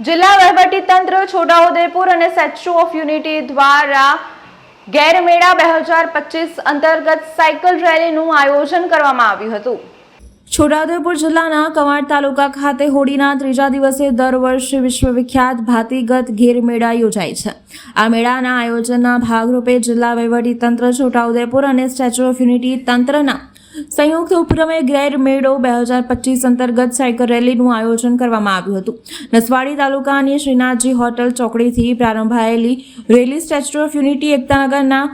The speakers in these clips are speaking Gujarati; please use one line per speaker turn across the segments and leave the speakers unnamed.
જિલ્લા વહીવટીતંત્ર છોટાઉદેપુર અને સ્ટેચ્યુ ઓફ યુનિટી દ્વારા ગેરમેળા 2025 અંતર્ગત સાયકલ રેલીનું આયોજન કરવામાં આવ્યું હતું। છોટાઉદેપુર જિલ્લાના કવાંટ તાલુકા ખાતે હોળીના ત્રીજા દિવસે દર વર્ષે વિશ્વવિખ્યાત ભાતીગત ગેરમેળા યોજાય છે। આ મેળાના આયોજનના ભાગરૂપે જિલ્લા વહીવટીતંત્ર છોટાઉદેપુર અને સ્ટેચ્યુ ઓફ યુનિટી તંત્રના સંયુક્ત ઉપક્રમે ગેરમેળો 2025 અંતર્ગત સાયકલ રેલીનું આયોજન કરવામાં આવ્યું હતું। નસવાડી તાલુકાની શ્રીનાથજી હોટલ ચોકડીથી પ્રારંભાયેલી રેલી સ્ટેચ્યુ ઓફ યુનિટી એકતાનગરના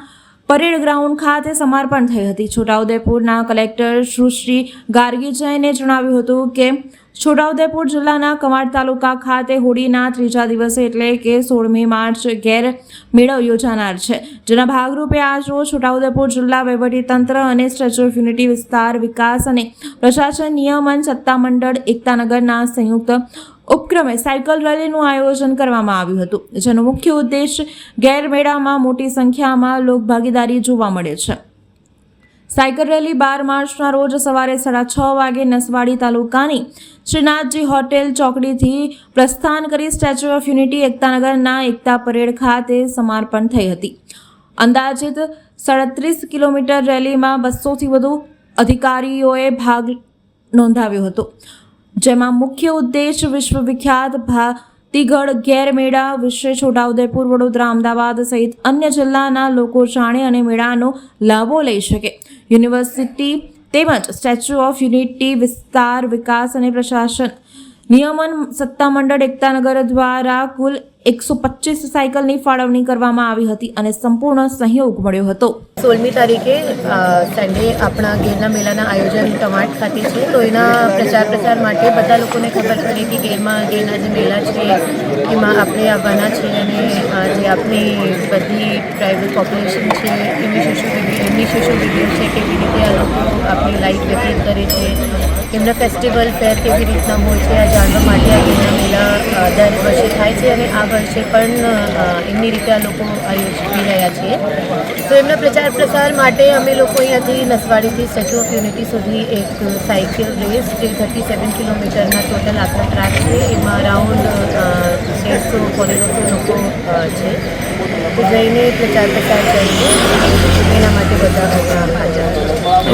પરેડ ગ્રાઉન્ડ ખાતે સમાપન થઈ હતી। છોટાઉદેપુરના કલેક્ટર સુશ્રી ગાર્ગી જૈને જણાવ્યું હતું કે છોટાઉદેપુર જિલ્લાના કવાંટ તાલુકા ખાતે હોળીના ત્રીજા દિવસે એટલે કે 16મી માર્ચ ગેરમેળો યોજાનાર છે, જેના ભાગરૂપે આજરોજ છોટાઉદેપુર જિલ્લા વહીવટીતંત્ર અને સ્ટેચ્યુ ઓફ યુનિટી વિસ્તાર વિકાસ અને પ્રશાસન નિયમન સત્તામંડળ એકતાનગરના સંયુક્ત ઉપક્રમે સાયકલ રેલીનું આયોજન કરવામાં આવ્યું હતું, જેનો મુખ્ય ઉદ્દેશ ગેરમેળામાં મોટી સંખ્યામાં લોકભાગીદારી જોવા મળે છે। સાયકલ રેલી 12 માર્ચના રોજ સવારે 6:30 વાગે નસવાડી તાલુકાની શ્રીનાથજી હોટેલ ચોકડીથી પ્રસ્થાન કરી સ્ટેચ્યુ ઓફ યુનિટી એકતાનગરના એકતા પરેડ ખાતે સમાપન થઈ હતી। અંદાજિત 37 કિલોમીટર રેલીમાં 200થી વધુ અધિકારીઓએ ભાગ નોંધાવ્યો હતો, જેમાં મુખ્ય ઉદ્દેશ વિશ્વવિખ્યાત ભાતીગળ ગેરમેળા વિશે છોટાઉદેપુર, વડોદરા, અમદાવાદ સહિત અન્ય જિલ્લાના લોકો જાણે અને મેળાનો લાભો લઈ શકે। યુનિવર્સિટી તેમજ સ્ટેચ્યુ ઓફ યુનિટી વિસ્તાર વિકાસ અને પ્રશાસન નિયમન સત્તામંડળ એકતાનગર દ્વારા કુલ 125 સાયકલની ફાળવણી કરવામાં આવી હતી અને સંપૂર્ણ સહયોગ મળ્યો હતો।
16મી તારીખે સન્ડે આપણા ગેરના મેળાના આયોજન કવાંટ ખાતે છે, તો એના પ્રચાર માટે બધા લોકોને ખબર પડે કે ગેરના જે મેળા છે એમાં આપણે આવવાના છે અને જે આપણી બધી ટ્રાઇબલ પોપ્યુલેશન છે એમની સોશિયલ વિડીયો છે, કેવી રીતે આ લોકો આપણી લાઈફ વ્યતીત કરે છે, એમના ફેસ્ટિવલ ફેર કેવી રીતના હોય છે, આ જાણવા માટે આ ગેરના મેળા દર વર્ષે થાય છે અને આ વર્ષે પણ એમની રીતે આ લોકો આયોજન રહ્યા છીએ। તો એમના પ્રચાર માટે અમે લોકો અહીંયાથી નસવાડીથી સ્ટેચ્યુ ઓફ યુનિટી સુધી એક સાયકલ રેસ જે 37 કિલોમીટરના ટોટલ આખા ટ્રેક છે, એમાં અરાઉન્ડ 150 લોકો છે, જઈને પ્રચાર કરીએ, એના માટે બધા હાજર